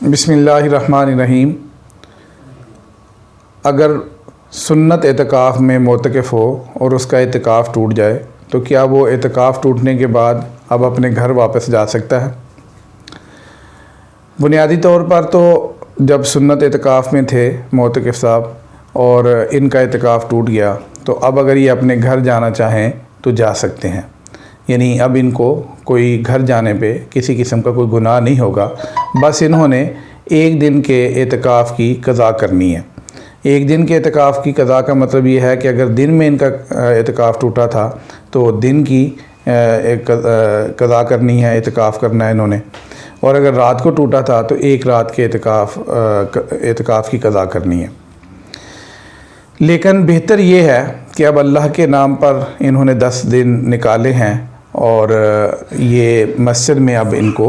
بسم اللہ الرحمن الرحیم۔ اگر سنت اعتکاف میں معتکف ہو اور اس کا اعتکاف ٹوٹ جائے تو کیا وہ اعتکاف ٹوٹنے کے بعد اب اپنے گھر واپس جا سکتا ہے؟ بنیادی طور پر تو جب سنت اعتکاف میں تھے معتکف صاحب اور ان کا اعتکاف ٹوٹ گیا تو اب اگر یہ اپنے گھر جانا چاہیں تو جا سکتے ہیں، یعنی اب ان کو کوئی گھر جانے پہ کسی قسم کا کوئی گناہ نہیں ہوگا، بس انہوں نے ایک دن کے اعتکاف کی قضا کرنی ہے۔ ایک دن کے اعتکاف کی قضا کا مطلب یہ ہے کہ اگر دن میں ان کا اعتکاف ٹوٹا تھا تو دن کی قضا کرنی ہے، اعتکاف کرنا ہے انہوں نے، اور اگر رات کو ٹوٹا تھا تو ایک رات کے اعتکاف کی قضا کرنی ہے۔ لیکن بہتر یہ ہے کہ اب اللہ کے نام پر انہوں نے 10 دن نکالے ہیں اور یہ مسجد میں اب ان کو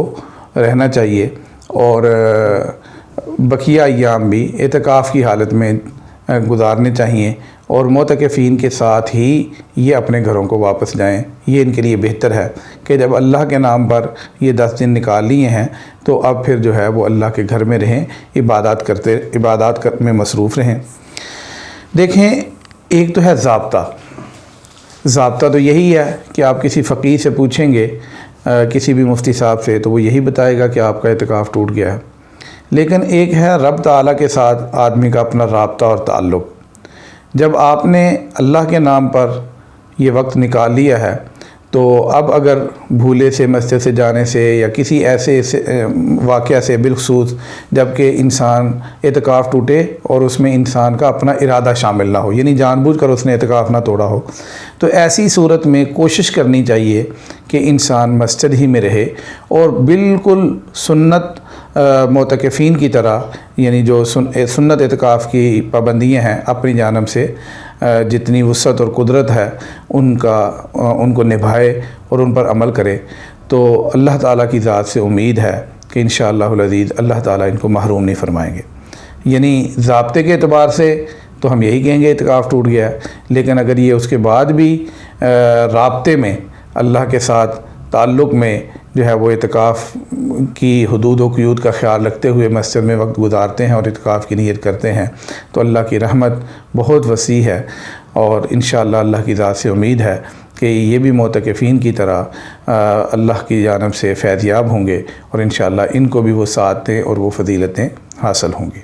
رہنا چاہیے اور بقیہ ایام بھی اعتکاف کی حالت میں گزارنے چاہیے، اور معتکفین کے ساتھ ہی یہ اپنے گھروں کو واپس جائیں۔ یہ ان کے لیے بہتر ہے کہ جب اللہ کے نام پر یہ 10 دن نکال لیے ہیں تو اب پھر جو ہے وہ اللہ کے گھر میں رہیں، عبادات میں مصروف رہیں۔ دیکھیں، ایک تو ہے ضابطہ تو یہی ہے کہ آپ کسی فقیہ سے پوچھیں گے، کسی بھی مفتی صاحب سے، تو وہ یہی بتائے گا کہ آپ کا اعتکاف ٹوٹ گیا ہے۔ لیکن ایک ہے رب تعالیٰ کے ساتھ آدمی کا اپنا رابطہ اور تعلق۔ جب آپ نے اللہ کے نام پر یہ وقت نکال لیا ہے تو اب اگر بھولے سے مسجد سے جانے سے یا کسی ایسے واقعہ سے، بالخصوص جب کہ انسان اعتکاف ٹوٹے اور اس میں انسان کا اپنا ارادہ شامل نہ ہو، یعنی جان بوجھ کر اس نے اعتکاف نہ توڑا ہو، تو ایسی صورت میں کوشش کرنی چاہیے کہ انسان مسجد ہی میں رہے اور بالکل سنت معتکفین کی طرح، یعنی جو سنت اعتکاف کی پابندیاں ہیں، اپنی جانب سے جتنی وسعت اور قدرت ہے ان کو نبھائے اور ان پر عمل کرے، تو اللہ تعالیٰ کی ذات سے امید ہے کہ انشاءاللہ العزیز اللہ تعالیٰ ان کو محروم نہیں فرمائیں گے۔ یعنی ضابطے کے اعتبار سے تو ہم یہی کہیں گے اعتکاف ٹوٹ گیا ہے، لیکن اگر یہ اس کے بعد بھی رابطے میں اللہ کے ساتھ تعلق میں جو ہے وہ اعتکاف کی حدود و قیود کا خیال رکھتے ہوئے مسجد میں وقت گزارتے ہیں اور اعتکاف کی نیت کرتے ہیں تو اللہ کی رحمت بہت وسیع ہے، اور انشاءاللہ اللہ کی ذات سے امید ہے کہ یہ بھی معتکفین کی طرح اللہ کی جانب سے فیض یاب ہوں گے، اور انشاءاللہ ان کو بھی وہ سعادتیں اور وہ فضیلتیں حاصل ہوں گی۔